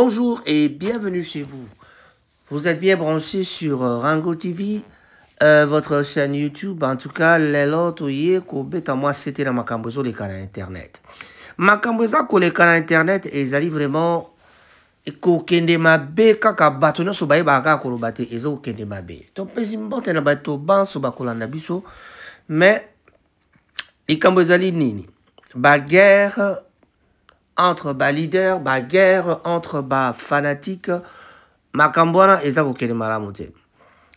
Bonjour et bienvenue chez vous. Vous êtes bien branchés sur Rango TV, votre chaîne YouTube. En tout cas, les autres, moi, c'était dans ma cambozo les canaux Internet. Ma camboza ko les canaux Internet, et ils arrivent vraiment. Ko kende mabe kaka bato no so baye baka ko lobate ezo kende mabe. Donc pesi mbote na bato ban so bakolanda biso. Mais les cambozali nini? Ba guerre entre ba leader, ba guerre entre ba fanatique. Makambwana eza ko kende malamu te.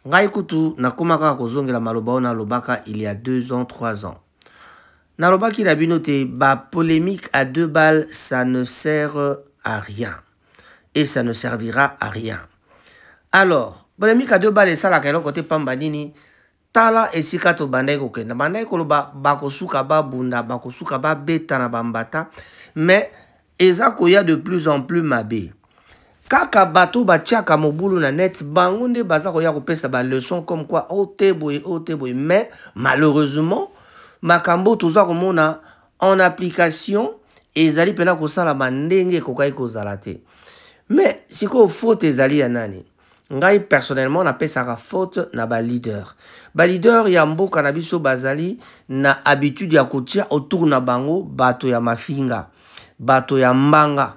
Ngai kutu nakomaka ko zongela maloba ona lobaka il y a 2 ans, 3 ans. Na lobaki la binote ba polémique à 2 balles, ça ne sert à rien. Et ça ne servira à rien. Alors, polémique à 2 balles et ça la kailo côté pambanini tala esika to bandai ko kenda bandai ko ba bakosuka ba bunda bakosuka ba beta na bambata mais eza ko ya de plus en plus mabe kaka bato batiaka mobulu na net bangunde baza ko ya ko pesa ba leçon comme quoi oteboy mais malheureusement makambo toza ko mona en application ezali pena ko sala bandenge ko kai ko zalate. Mais si ko faute ezali ya nani? Ngai personnellement na pesaka faute na ba leader. Ba leader ya mboka na biso bazali na habitude ya kotia autour na bango bato ya mafinga, bato ya mbanga.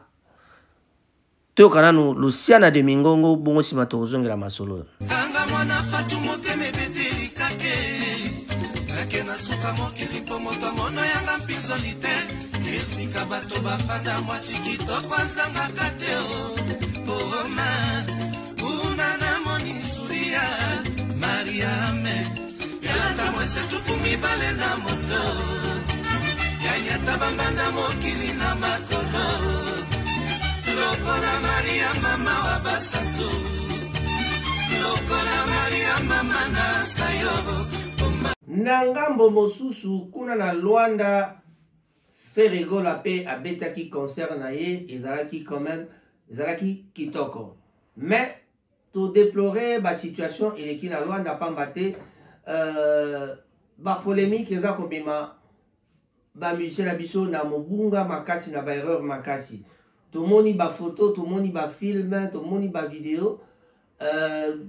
Teo kananu Luciana de Mingongo bongo sima tozongela masolo. Anga mwana fatu moteme beteli kake. Kake na suka mokili po moto mono yanga mpinzolite. Esika bato bafanda mwasi kitoko azanga kateo. Oma una na moni suria Mariame yalata mwese tukumi bale na moto. Yanyata bambanda mokili na makolo. Lokola Maria mama wa basantu. Lokola Maria mama na sayo. Nangambo mosusu kuna na Luanda Ferrego la paix a beta qui concerne ezalaki quand même ezalaki kitoko. Mais tout déplorer la situation et qui la loi n'a pas battu ba polémique eza kobima ba musicien na biso na mobunga makasi na ba erreur makasi. Tout moni ba photo, tout moni ba film, tout moni ba vidéo.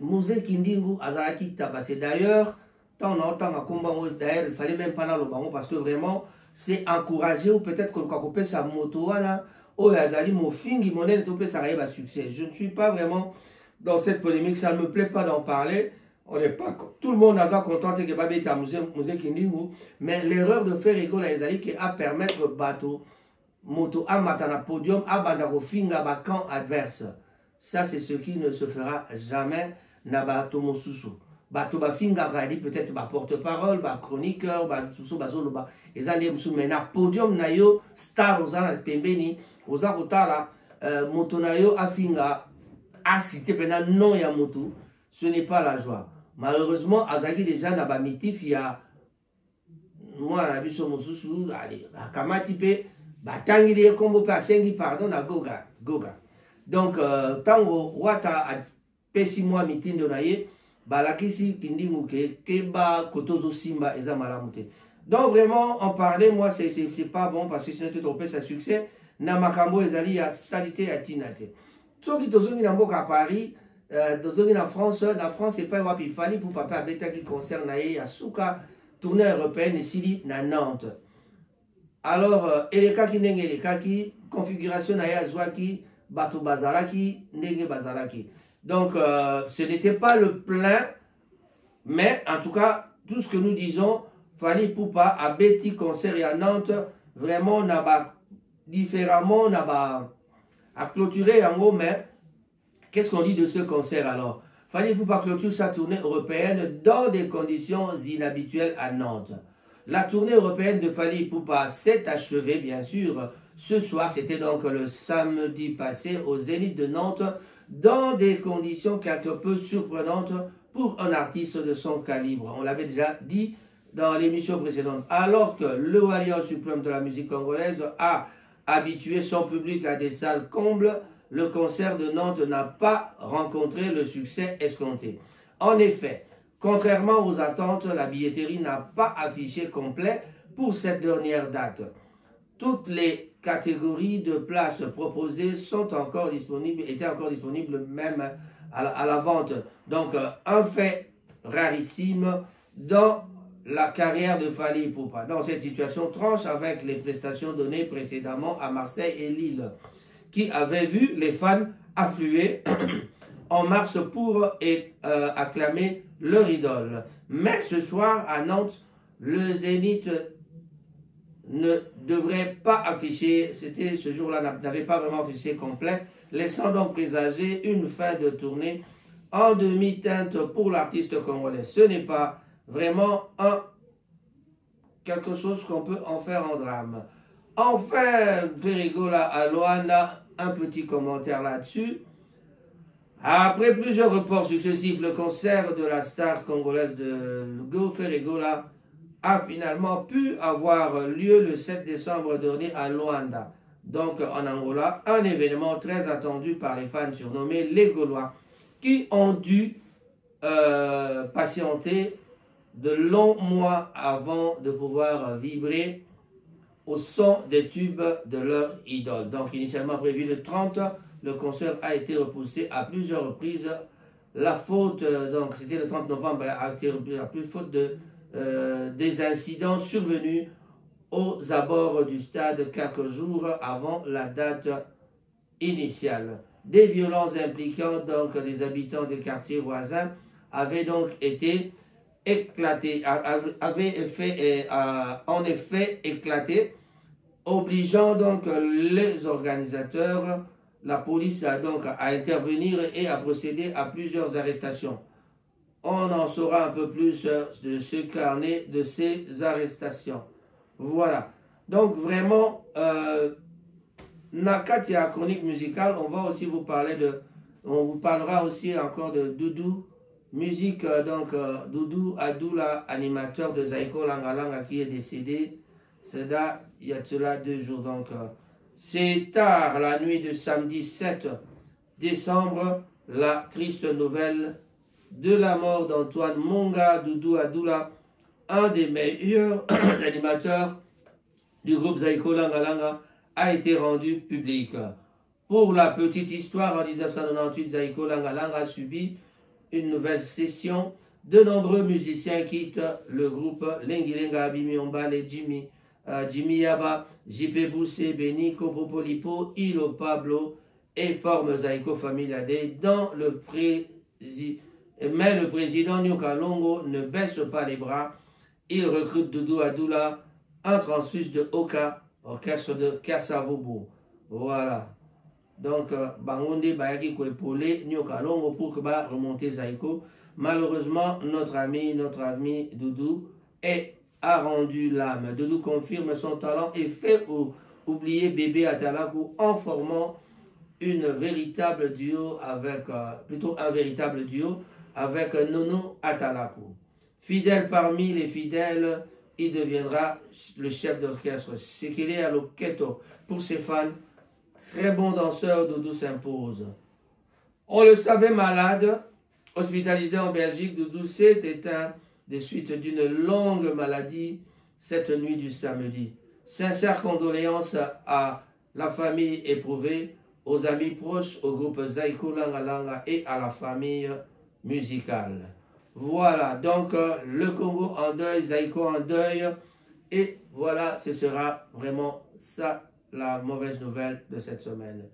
Musée Kindingu azalaki tabasé d'ailleurs. Tant on entend ma combat d'ailleurs il fallait même pas dans le bango parce que vraiment c'est encouragé ou peut-être que le kakopé sa moto là oh azali mo fingi monnaie topé ça arrive à succès. Je ne suis pas vraiment dans cette polémique, ça ne me plaît pas d'en parler. On n'est pas tout le monde a content que Babé était à musée Kindingu, mais l'erreur de faire rigolo à Ezali qui a permettre bateau moto à matana podium à bandaro finga ba camp adverse. Ça c'est ce qui ne se fera jamais na bateau mosusu. Bato ba finga rali peut-être ba porte-parole, ba chroniqueur, ba susu bazolo ba ezali musu mena podium na yo star ozana pembeni oza kotala moto na yo afinga a cité pena non ya moto, ce n'est pas la joie. Malheureusement azaki déjà na ba mitif ya moi na biso mususu allez akamati pe batangi de kombo pe asengi pardon na goga. Donc tango wata a pesi moi mitindo na ye balakisi Kindingu ke ba kotozo simba eza malamute. Donc vraiment en parler moi c'est pas bon parce que sinon tu trompes sa succès na makambo ezali ya salité ya tinate. Soki tozongi na mboka à Paris, tozongi na France c'est pas wapi fali pour papa beta qui concerne ya suka tournée européenne ici na Nantes. Alors eleka ki ndenge eleka ki configuration na ya zwaki bato bazalaki ndenge bazalaki. Donc, ce n'était pas le plein, mais en tout cas, tout ce que nous disons, Fali Poupa à Betty concert et à Nantes, vraiment, on a différemment, on a à clôturer en gros, mais qu'est-ce qu'on dit de ce concert alors? Fali Poupa clôture sa tournée européenne dans des conditions inhabituelles à Nantes. La tournée européenne de Fali Poupa s'est achevée, bien sûr, ce soir, c'était donc le samedi passé au Zénith de Nantes, dans des conditions quelque peu surprenantes pour un artiste de son calibre. On l'avait déjà dit dans l'émission précédente. Alors que le warrior suprême de la musique congolaise a habitué son public à des salles combles, le concert de Nantes n'a pas rencontré le succès escompté. En effet, contrairement aux attentes, la billetterie n'a pas affiché complet pour cette dernière date. Toutes les catégories de places proposées sont encore disponibles, étaient encore disponibles même à la vente. Donc, un fait rarissime dans la carrière de Fally Ipupa. Dans cette situation, tranche avec les prestations données précédemment à Marseille et Lille, qui avaient vu les fans affluer en mars pour acclamer leur idole. Mais ce soir, à Nantes, le Zénith ne devrait pas afficher, c'était ce jour-là, n'avait pas vraiment affiché complet, laissant donc présager une fin de tournée en demi-teinte pour l'artiste congolais. Ce n'est pas vraiment quelque chose qu'on peut en faire en drame. Enfin, Ferregola à Luanda, un petit commentaire là-dessus. Après plusieurs reports successifs, le concert de la star congolaise de Go Ferregola a finalement pu avoir lieu le 7 décembre dernier à Luanda, donc en Angola, un événement très attendu par les fans surnommés les Gaulois, qui ont dû patienter de longs mois avant de pouvoir vibrer au son des tubes de leur idole. Donc initialement prévu le 30, le concert a été repoussé à plusieurs reprises. La faute, donc c'était le 30 novembre, a été repoussé à plus faute des incidents survenus aux abords du stade 4 jours avant la date initiale. Des violences impliquant donc des habitants des quartiers voisins avaient donc été éclaté, en effet éclaté, obligeant donc les organisateurs, la police donc à intervenir et à procéder à plusieurs arrestations. On en saura un peu plus de ce qu'en est de ces arrestations. Voilà. Donc vraiment, Nakatia chronique musicale, on va aussi vous parler on vous parlera aussi encore de Doudou musique, donc Doudou Adoula, animateur de Zaiko Langalanga qui est décédé, c'est là, il y a cela 2 jours. Donc c'est tard, la nuit de samedi 7 décembre, la triste nouvelle de la mort d'Antoine Monga Doudou Adoula, un des meilleurs animateurs du groupe Zaiko Langalanga, a été rendue publique. Pour la petite histoire, en 1998, Zaiko Langalanga a subi une nouvelle session. De nombreux musiciens quittent le groupe. Lengilenga, Abimi Ombale, Jimmy Yaba, JP Boussé, Beniko Popolipo, Ilo Pablo et forment Zaiko Family Day dans mais le président Nyoka Longo ne baisse pas les bras. Il recrute Doudou Adoula, un transfuge de Oka, orchestre de Kassavobo. Voilà. Donc, Bangonde Bayaki ko épaulé Nyoka Longo pour que va remonter Zaiko. Malheureusement, notre ami Doudou a rendu l'âme. Doudou confirme son talent et fait oublier bébé Atalakou en formant un véritable duo avec Nono Atalakou. Fidèle parmi les fidèles, il deviendra le chef d'orchestre. Ce qu'il est à l'Oketo. Pour ses fans, très bon danseur, Doudou s'impose. On le savait malade, hospitalisé en Belgique, Doudou s'est éteint des suites d'une longue maladie cette nuit du samedi. Sincères condoléances à la famille éprouvée, aux amis proches, au groupe Zaiko Langalanga et à la famille musicale. Voilà, donc le Congo en deuil, Zaiko en deuil, et voilà, ce sera vraiment ça la mauvaise nouvelle de cette semaine.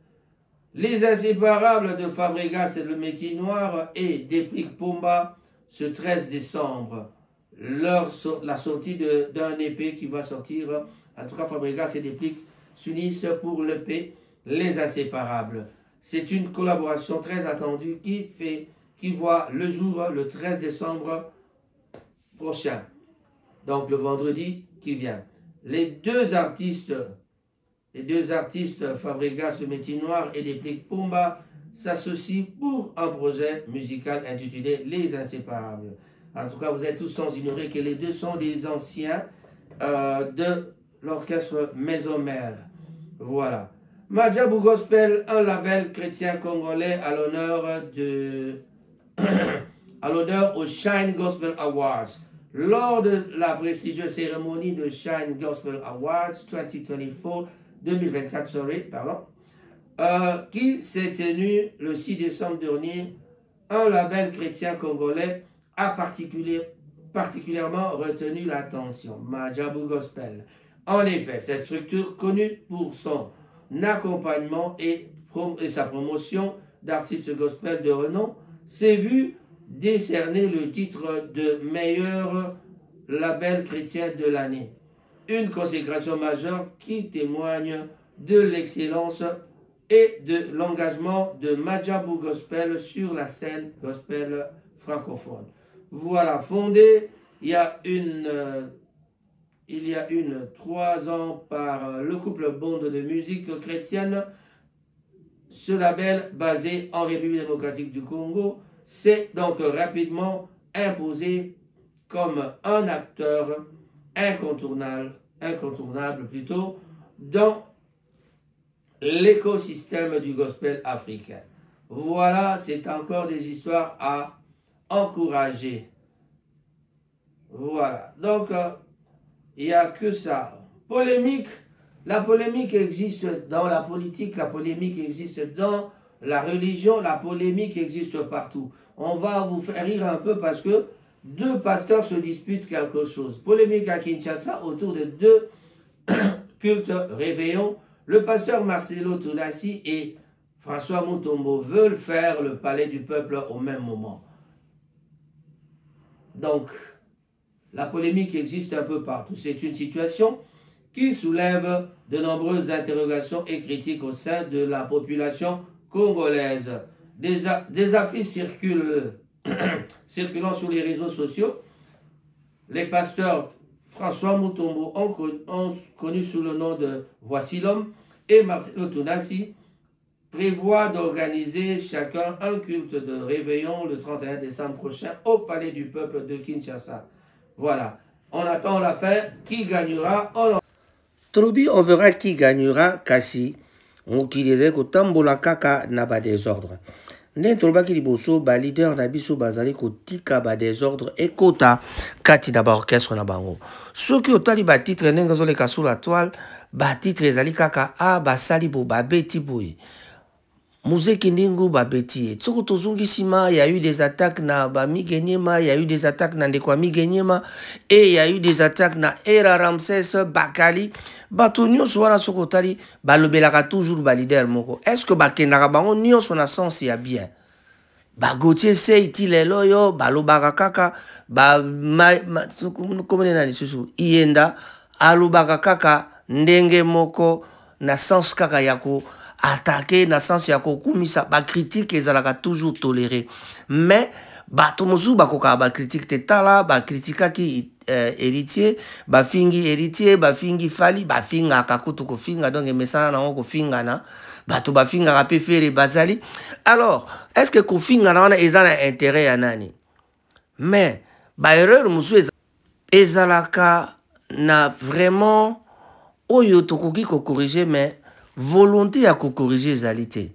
Les inséparables de Fabregas et le métier noir et Déplique Pumba ce 13 décembre. La sortie d'un EP qui va sortir, en tout cas Fabregas et Déplique s'unissent pour l'EP Les Inséparables. C'est une collaboration très attendue qui voit le jour le 13 décembre prochain, donc le vendredi qui vient. Les deux artistes Fabregas, le métier noir et Déplique Pumba s'associent pour un projet musical intitulé Les Inséparables. En tout cas, vous êtes tous sans ignorer que les deux sont des anciens de l'orchestre Maison Mère. Voilà. Madjabou Gospel, un label chrétien congolais à l'honneur au Shine Gospel Awards. Lors de la prestigieuse cérémonie de Shine Gospel Awards 2024, 2024, sorry, pardon, qui s'est tenu le 6 décembre dernier. Un label chrétien congolais a particulièrement retenu l'attention, Majabu Gospel. En effet, cette structure connue pour son accompagnement et sa promotion d'artistes gospel de renom s'est vue décerner le titre de meilleur label chrétien de l'année. Une consécration majeure qui témoigne de l'excellence et de l'engagement de Majabu Gospel sur la scène gospel francophone. Voilà, fondé il y a 3 ans par le couple Bond de musique chrétienne. Ce label, basé en République démocratique du Congo, s'est donc rapidement imposé comme un acteur incontournable dans l'écosystème du gospel africain. Voilà, c'est encore des histoires à encourager. Voilà, donc il n'y a que ça. Polémique, la polémique existe dans la politique, la polémique existe dans la religion, la polémique existe partout. On va vous faire rire un peu parce que 2 pasteurs se disputent quelque chose. Polémique à Kinshasa autour de 2 cultes réveillons. Le pasteur Marcelo Tunasi et François Mutombo veulent faire le palais du peuple au même moment. Donc, la polémique existe un peu partout. C'est une situation qui soulève de nombreuses interrogations et critiques au sein de la population congolaise. Des affiches circulant sur les réseaux sociaux. Les pasteurs François Mutombo, connu sous le nom de Voici l'homme, et Marcelo Tunasi prévoient d'organiser chacun un culte de réveillon le 31 décembre prochain au Palais du Peuple de Kinshasa. Voilà, on attend la fin. Qui gagnera? Trobi, on verra qui gagnera. Kasi, on qui disait que Tambola Kaka n'a pas désordre. N'entroba qui liboso, ba leader nabiso bazali ko tika ba désordre et kota kati na ba orchestre na bango. Ceux qui otali ba titre nengazo le kasu la toile, ba titre ezali kaka a ba salibo ba beti boy. Muzeki ndingu ba beti. Tsoko tozungi sima, il y a eu des attaques na ba Migenyema, il y a eu des attaques na ndekwa Migenyema et il y a eu des attaques na Era Ramses Bakali. Bato nyonso wana soko tali ba lobelaka toujours ba leader moko. Est-ce que ba kendaka bango nyonso na sens ya bien? Ba Gauthier Seiti lelo yo ba lobaka kaka ba komene na lisusu Ienda alobaka kaka ndenge moko na sens kaka yako attaquer na sens yako kumisa ba critique ezalaka toujours toléré. Mais bato mozu bakoka ba critique te tala ba critika ki héritier, ba fingi héritier, ba fingi fali, ba finga kakutu ko finga donc mesana na ko finga na bato ba finga rapé faire bazali. Alors, est-ce que ko finga na wana ezana intérêt ya nani? Mais ba erreur musu ezalaka na vraiment oyo tokoki ko corriger mais volonté à corriger ezalité.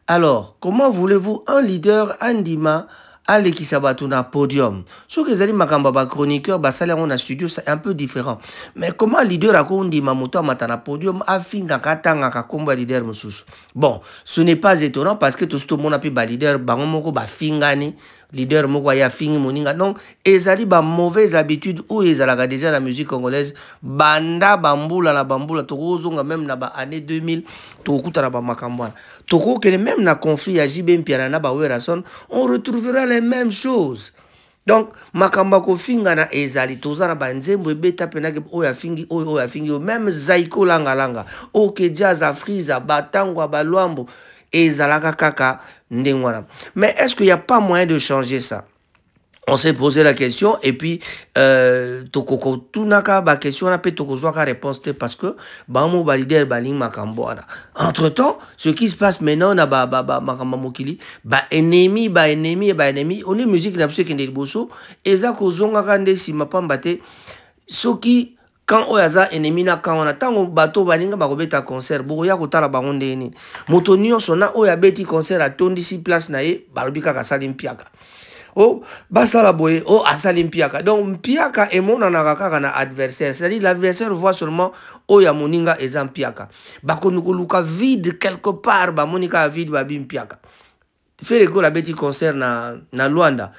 Alors, comment voulez-vous un leader andima aller qui s'abattu na podium? Ce que zali makamba ba chroniqueur ba sala on a studio c'est un peu différent. Mais comment leader akondi mamoto mata na podium afinga katanga ka komba leader mususu? Bon, ce n'est pas étonnant parce que tout ce monde a pu ba leader bango moko ba fingani leader moko ya fingi moninga. Donc ezali ba mauvaise habitude ou ezalaka déjà la musique congolaise banda bambula na bambula tokozonga même na ba année 2000 tokuta na ba makambwana. Toko que même na conflit ya JB Mpiana na ba Werason on retrouvera les mêmes choses. Donc makamba ko finga na ezali tozana ba nzembo ebeta penake oya fingi oya fingi même Zaiko langa o ke jazz afriza batangwa balwambo ezalaka kaka ndengwana. Mais est-ce qu'il n'y a pas moyen de changer ça? On s'est posé la question et puis tokoko tunaka ba question na pe tokozwa ka réponse parce que ba mo ba leader ba ling makambo ana. Entre-temps, ce qui se passe maintenant na ba makamba mokili ba ennemi on est musique na pseke ndeli boso eza kozonga ka ndesi mapamba te soki quand oyaza ennemi na quand on attend bato baninga ba kobeta concert boko ya kotala bango ndeni moto nyonso na oya beti concert a tondisi place na ye balobika ka salim piaka. oh basala boye oh asali mpiaka donc mpiaka emonanaka kaka na adversaire, c'est-à-dire l'adversaire voit seulement oya moninga eza mpiaka bakoluka vide quelque part bamonika vide babi mpiaka faire ko la beti concert na Luanda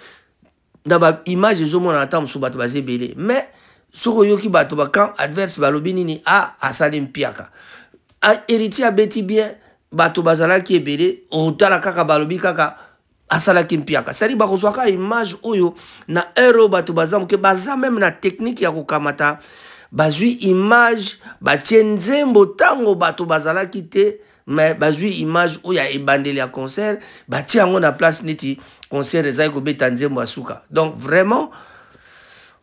na ba image ezomona ata musu bato bazebele mais soko yoki bato quand adverse balobi nini asali mpiaka héritier abeti bien bato bazalaki ebele otala kaka balobi kaka asalaki mpiaka c'est-à-dire bakozwaka image oyo na hero bato bazamuke baza même na technique ya kokamata bazwi image batie nzembo tango bato bazalaki te mais bazwi image oyo ya ebandeli ya concert batie yango na place neti concert ezali kobeta nzembo asuka. Donc vraiment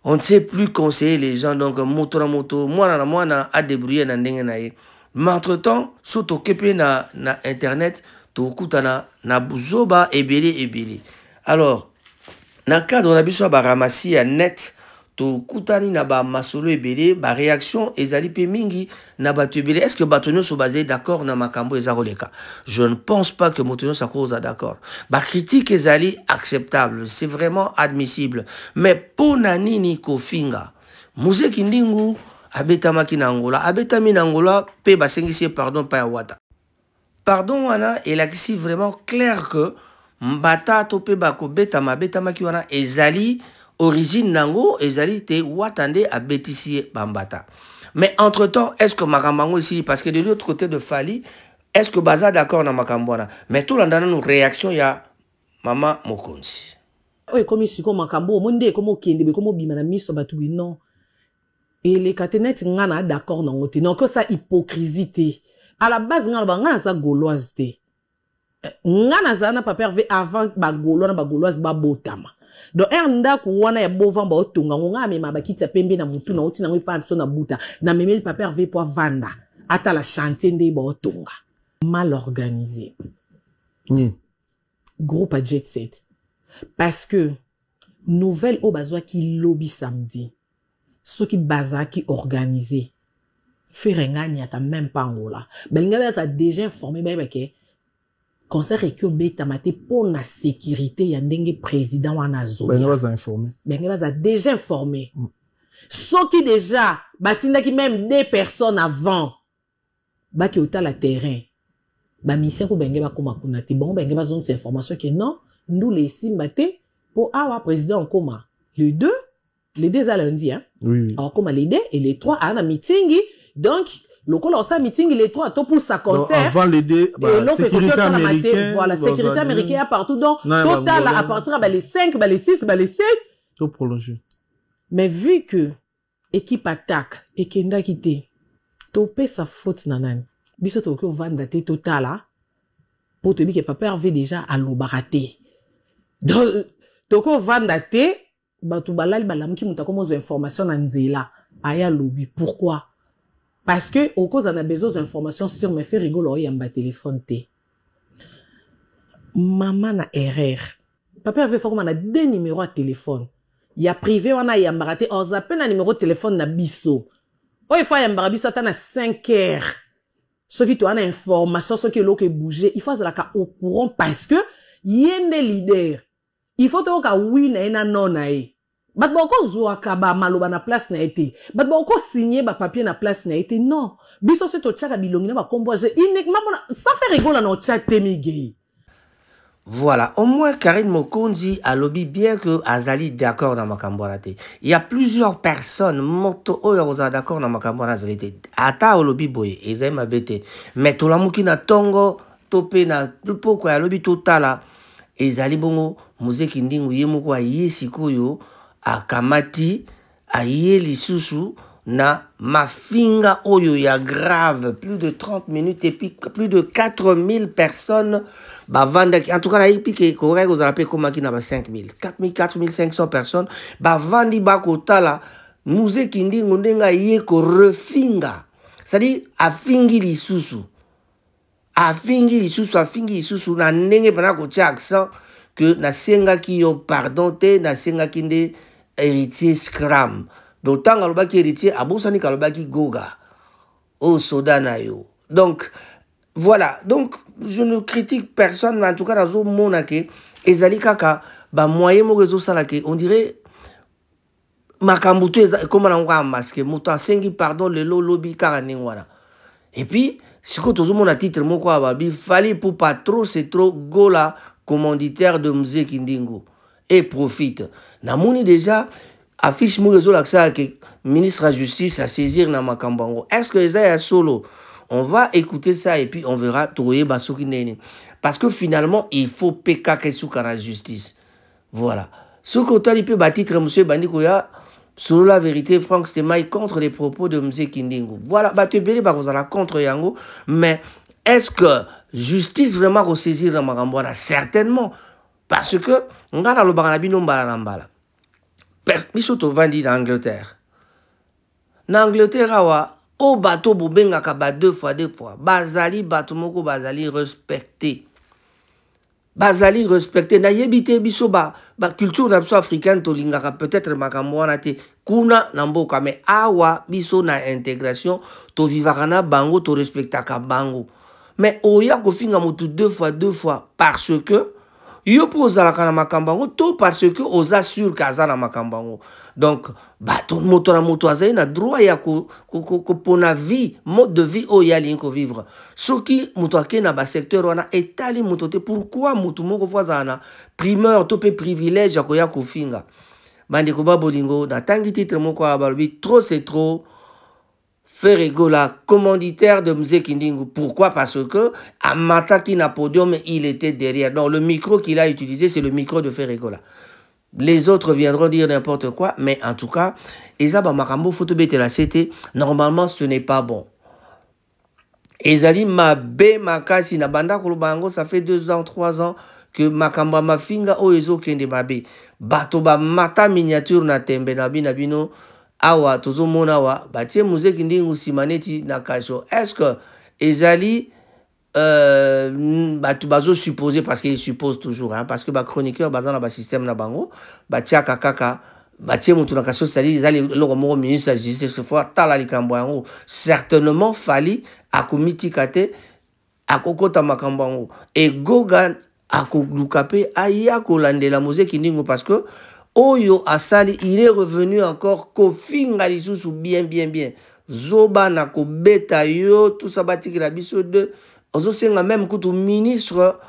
on ne sait plus conseiller les gens, donc moto na moto mwana na mwana a débrouiller na ndenge na ye. Mais entre temps soto kepe na internet to kutana na buzoba ebele. Alors na cadre na biso ba ramasi ya net to kutani na ba masolo ebele ba réaction ezali pe mingi na bato ebele. Est-ce que bato nyonso basé d'accord na makambo ezaroleka? Je ne pense pas que moto nyonso akoza d'accord. Ba critique ezali acceptable, c'est vraiment admissible. Mais pona nini kofinga Muzeki Ndingu abetamaki na Angola, abetami na Angola pe basengisi pardon pa ya wata. Pardon wana elakisi vraiment clair que mbata to pe bako betamaki wana ezali origine nango ezali te watande abetisi bambata. Mais entre temps, est-ce que Makambango ici, parce que de l'autre côté de Fali, est-ce que Baza d'accord dans Makambwana? Mais tout l'endroit nos réactions il y a Maman Mokonzi. Oui, comme ici comme Makambo, monde comme Kende, comme Bimana miso batubi non. Et les caténettes ngana d'accord non ngote. Non que ça hypocrisie. À la base ngana ça gauloise te. Ngana za na pas pervé avant ba gauloise ba botama. Donc ernda ku wana ya bovan ba otunga ngonga mema bakiti pembe na mutu na oti na ngwe pa so na buta na memeli pas pervé pour vanda ata la chantier nde ba otunga mal organisé. Groupe à jet set parce que nouvelle au bazwa qui lobby samedi ceux qui baza qui organisé ferengani ata même pas ngola benga ça déjà informé ba ke concert et que beta maté pour la sécurité ya ndenge président wana zone benga baza informé déjà informé ceux qui déjà batinda qui même des personnes avant ba ki ota la terrain ba mission ko benga ba koma kunati bon benga ba zone ces informations que non nous les simbaté pour avoir président en coma les deux à lundi hein oui alors comme les deux et les trois à un meeting donc le col ça meeting les trois tout pour sa concert avant les deux sécurité américaine voilà sécurité américaine à partout donc total à partir les 5 les 6 les 7 tout prolongé mais vu que équipe attaque et kenda quitté topé sa faute nanan biso to ko vanda te total là pour te dire que papa avait déjà à l'obaraté donc to ko vanda te batu balali balamuki mutako mozo information na nzela aya lobby pourquoi? Parce que au cause on a besoin d'informations sur mes faits rigolos y a un téléphone té. Maman na erreur. Papa avait fait comme on a deux numéros à téléphone. Il y a privé on a y a mbaraté on zappelle un numéro de téléphone na biso. Oh il faut y a mbarabiso ata na 5 heures. Ce qui toi na information ce qui est l'autre bouger, il faut la ka au courant parce que yende leader. Il faut to ka oui na non na bat boko zouaka ba maloba na place na été bat boko signer ba papier na place na été non biso se to tchaka bilongi na ba komboje uniquement ça fait rigoler na chat temigei. Voilà, au moins Karine Mokonzi a lobby bien que Azali d'accord dans Makambwarate. Il y a plusieurs personnes moto oyoza d'accord dans Makambwarate. Ata au lobby boy, ezai mabete. Mais to la mukina tongo topé na pourquoi ya lobby totala ezali bongo Muzeki Ndingu yemoko yesikoyo akamati aye lisusu na mafinga oyo ya grave plus de 30 minutes et puis plus de 4000 personnes bavanda en tout cas na pique correct aux appelés comme qui na 5000 4500 personnes bavandi bakotala Muzeki Ndingu ndenga ye ko refinga c'est-à-dire afingi lisusu na ndenge bana ko tia accent que na senga ki yo pardon te na senga ki nde héritier scram d'autant alobaki héritier abosani kalobaki goga au soda na yo. Donc voilà, donc je ne critique personne mais en tout cas nazo monake ezali kaka ba moyen mo réseau ça là que on dirait makambuto comme on a masqué moto asengi pardon le lobby karani wana. Et puis si ko tozo mon titre moko ababi fallait pour pas trop c'est trop gola commanditaire de Mzee Kindingu et profite. Namoni déjà affiche mo réseau là ça que ministre de la justice à saisir na makambango. Est-ce que ça solo? On va écouter ça et puis on verra trouver basoki nene. Parce que finalement il faut PK kesuka la justice. Voilà. Ce côté il peut bâtir monsieur Bandikoya selon la vérité, Franck Stemai contre les propos de Mzee Kindingu. Voilà, bah tu es contre Yango, mais est-ce que justice vraiment ressaisir dans Marambouana? Certainement, parce que on a le barabino mbalanambala. Bisoto vandi en Angleterre. En Angleterre, awa, au bateau bobenga kaba deux fois. Bazali bateau moko bazali respecté. Bazali respecté na yebite biso ba culture d'abso africaine to lingaka peut-être makamwana te kuna na mboka mais awa biso na intégration to vivaka na bango to respectaka bango mais oya ko finga mutu deux fois parce que yo pozala na makambango to parce que oza sur kaza na makambango donc bato moto na moto azali na droit ya ko pona vie mode de vie oya linko vivre soki moto akena ba secteur wana etali moto te pourquoi moto moko fazana primeur to pe privilège ya ko ya ko finga bande ko babolingo na tangi titre moko abalobi trop c'est trop Ferregola, commanditaire de Mzee Kindingu. Pourquoi? Parce que à Mataki na podium, il était derrière. Donc le micro qu'il a utilisé, c'est le micro de Ferregola. Les autres viendront dire n'importe quoi, mais en tout cas, Ezaba Makambo Photobete la CT, normalement ce n'est pas bon. Ezali Mabe Makasi na Banda Kulubango, ça fait 2 ans, 3 ans que Makamba Mafinga Oezo Kende Mabe. Batoba Mata miniature na Tembe Nabino. Awa tozo monawa batie Mzee Kindingu simaneti na kasho. Est-ce que ezali batu bazo supposer parce qu'il suppose toujours hein, parce que ba chroniqueur bazana ba système na bango batia kakaka batie mutu na kasho sali ezali loko moko ministre de la justice fois tala likambo yango certainement fali akomitikate akokota makambo yango et gogan akolukape aya kolandela Mzee Kindingu parce que Oyo Asali, il est revenu encore kofinga lisusu bien. Zoba na ko beta yo, tout ça batiki la biso de. Ozo senga même kutu ministre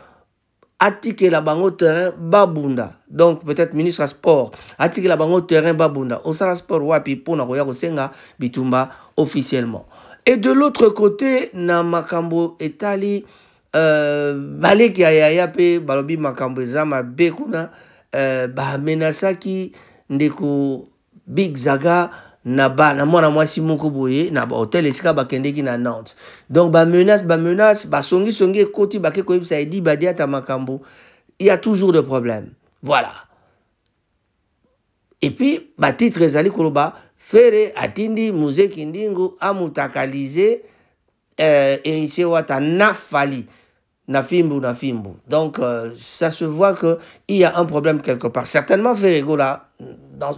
atike la bango terrain babunda. Donc peut-être ministre sport atike la bango terrain babunda. Osala sport wapi pona koya ko senga bitumba officiellement. Et de l'autre côté, na makambo etali baleki ya pe balobi makambo ezama bekuna. Ba menasaki ndeko Big Zaga na mwana mwasi moko boye na ba hotel esika ba kendeki na Nantes. Donc ba menace ba songi koti ba ke koyebisa edi ba diata makambo. Il y a toujours des problèmes. Voilà. Et puis ba titre ezali koloba Fere atindi Mzee Kindingu amutakalize héritier wata nafali. Nafimbu. Donc, ça se voit qu'il y a un problème quelque part. Certainement, Ferregola,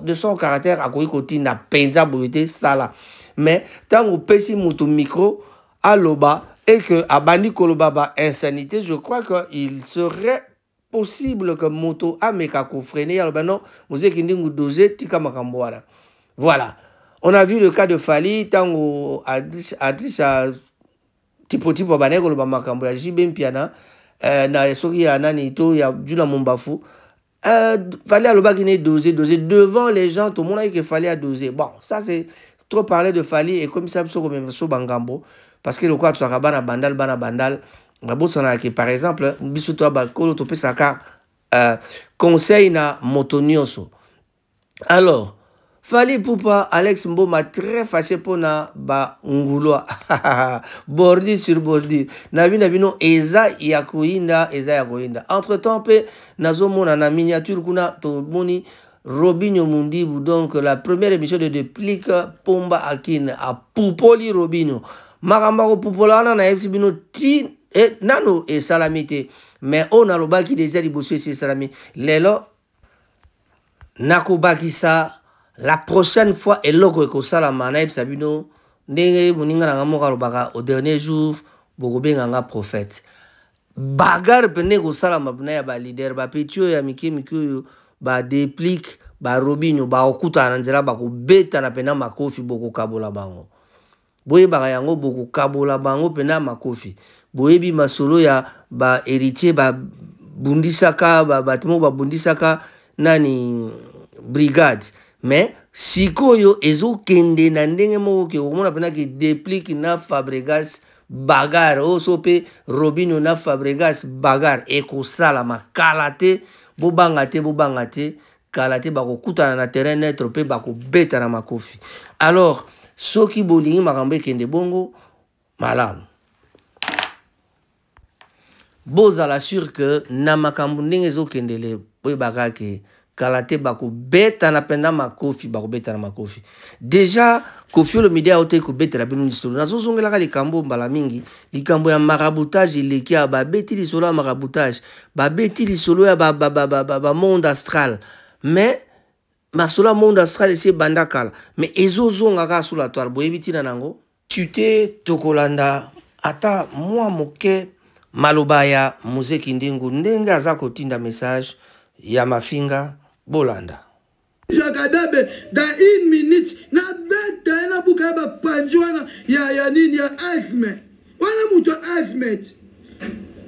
de son caractère, à côté n'a penza boyete ça là. Mais tant qu'on pèse mon micro à l'oba et que à bandi kolobaba insanité, je crois qu'il serait possible que moto a mekako freiner. Alors ben non, Mzee Kindingu dosé tika makamboala. Voilà. On a vu le cas de Fali, tant Adris a tipo baneko lo makambo ya JB Mpiana na soki ya nani to ya Jula Mombafu fallait alobaki ne doser devant les gens tout le monde a dit qu'il fallait doser. Bon, ça c'est trop parler de Fali et comme ça so même so bangambo parce que le quoi tu saka bana bandal ngabo sana que par exemple biso to ba kolo to pesa ka conseil na motonioso. Alors Fali Poupa, Alex Mboma très fâché pour na ba nguloa. Bordi sur bordi. Nabino eza yakoinda. Entre temps pe nazomo na miniature kuna to moni Robinho Mundibu. Donc la première émission de Déplique Pomba Akin a Poupoli Robinho. Marambako Poupola na FC Bino ti et nano et salamité. Mais on a le baki déjà di bossé c'est salami. Lelo nako baki sa. La prochaine fois, et logo ko sala manaib sabino ndenge muninga na ngamoka lobaka au dernier jour bogobe nganga prophète. bagarre pene ko sala mapna ya ba leader ba petio ya miki ba déplique ba Robinho ba okuta na nzela ba ko beta na pena makofi boko kabola bango boye ba yango boko kabola bango pena makofi boye bi masolo ya ba héritier ba bundisaka ba batimo ba bundisaka nani brigade mais sikoyo ezo kende na ndenge moko ke omona pena ki déplique na Fabregas bagarre osope Robinho na Fabregas bagarre ekosala makalate bobangate kalate bako kutana na terrain netre pe bako beta na makofi. Alors soki bolingi makambo kende bongo malamu bozala sûr que na makambo ndenge zo kendele boy bakake kalate bako beta na penda makofi bako beta na makofi. Déjà Koffi Olomide ote ko beta la binu nisolo nazo zongela likambo mbala mingi likambo ya maraboutage ileki ba beti lisolo ya maraboutage ba beti lisolo ya ba monde astral mais masolo monde astral ese bandakala mais ezo zonga ka sous la toile boyebi na nango chute tokolanda ata moi moke malobaya muzeki ndingu ndenge aza kotinda message ya mafinga bolanda Yakadabe dans 1 minute na beta na buka ba panjwana ya nini ya Ahmed wana muto Ahmed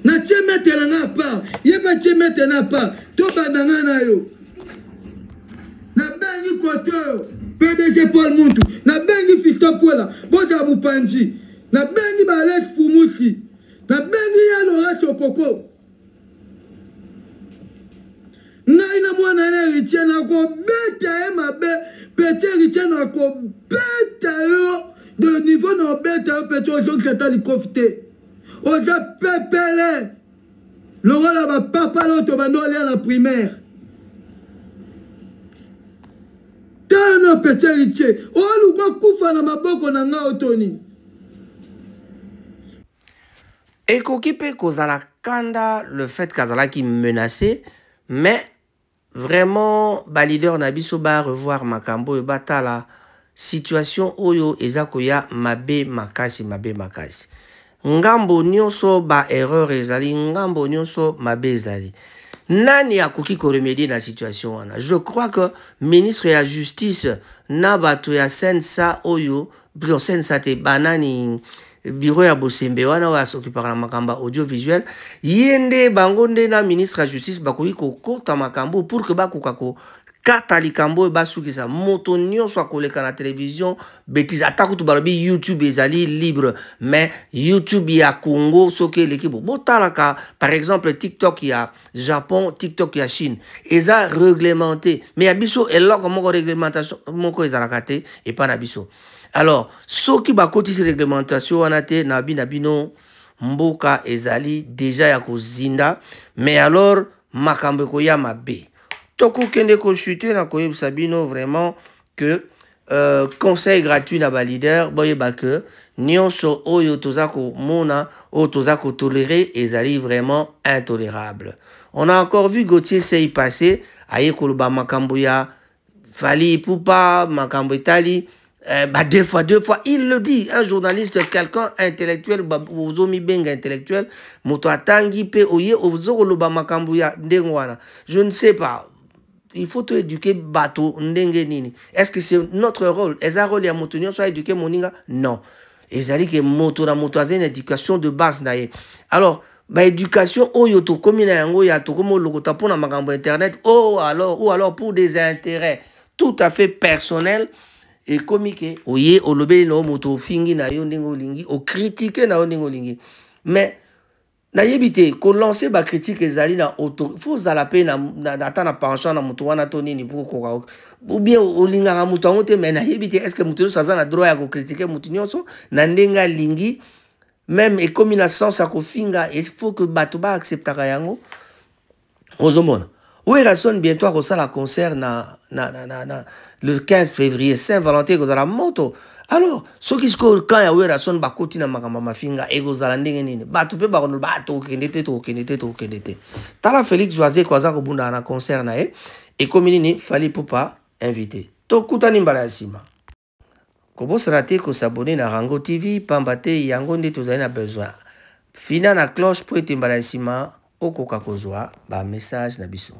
na chemete la nga pa yeba chemete na pa to bandanga na yo na bengi koto PDG Paul Muntu na bengi Fiston Pola boza mupanji na bengi Balek Fumusi na bengi ya Lorato Koko Naina mwana na richie na ko beta e mabe pete richie na ko beta yo de niveau na beta yo pete ozo kata li kofte oza pepele lokola ba papa loto bando alia na primaire tano pete richie oluka kufa na maboko na nga otoni ekoki pe kozala kanda le fait kazala ki menacé mais vraiment ba leader na biso ba revoir makambo e batala situation oyo ezako ya mabe makasi ngambo nyonso ba erreur ezali ngambo nyonso mabe ezali nani akoki ko remédier na situation wana. Je crois que ministre ya justice na bato ya sensa oyo bio sensa te banani bureau ya Bosembe wana wa s'occupera makamba audiovisuel yende bangonde na ministre ya justice bakoki kokota makambo pour que bakoka ko kata likambo basukisa moto nyonso akoleka na télévision bêtise atakutu balobi YouTube ezali libre mais YouTube ya Congo soki l'équipe botalaka par exemple TikTok ya Japon TikTok ya Chine eza réglementé mais abiso eloko moko réglementation moko ezalaka te et pas na biso. Alors, ce qui va côté réglementation, on a été nabino mboka ezali déjà ya kozinda, mais alors makambe ko ya mabe. Toko kende ko chuter na ko sabino vraiment que conseil gratuit na ba leader boye ba que nyonso oyo tozako mona o tozako tolérer ezali vraiment intolérable. On a encore vu Gauthier Sey passer aye koloba makambo ya Fally Ipupa makambo Itali. Deux fois, il le dit, un journaliste, quelqu'un intellectuel, intellectuel, je ne sais pas. Il faut te éduquer bateau ndengenini. Est-ce que c'est notre rôle? Est-ce un rôle à motonio soit éduquer moninga? Non. Et ça dit que moto na moto une éducation de base naie. Alors, bah éducation oyo to komina yango ya to komo lokota pona makambo internet ou alors pour des intérêts tout à fait personnels. Et comique, oye, o lobe no moto fingi na yo ndingo lingi, o critiquer na yo ndingo lingi. Mais, na yebite, ko lancer ba critique ezali na auto, faut zalape na na penchant na moto wana to nini pour ko ou bien o linga na moto ngote mais na yebite est-ce que moto ça na droit ya ko critiquer moto nyonso na ndenga lingi même et comme il a sens à ko finga, il faut que bato ba acceptera yango. Ozomona. Oui, Rasson bientôt à la concert le 15 février, Saint-Valentin, vous la moto. Alors, ce qui se passe quand il y a eu Rasson, bah, continue à ma finga, et vous allez ndenge bah, tu peux pas nous battre, ok. Tala Félix Joazé, quoi, ça, au na concert, et comme il fallait pas inviter. To kutani mbala sima. Kobo sera te ko s'abonner na Rango TV, pambate yango nde tozali na besoin. fina na cloche po ete mbala nsima okoka kozwa ba message na biso.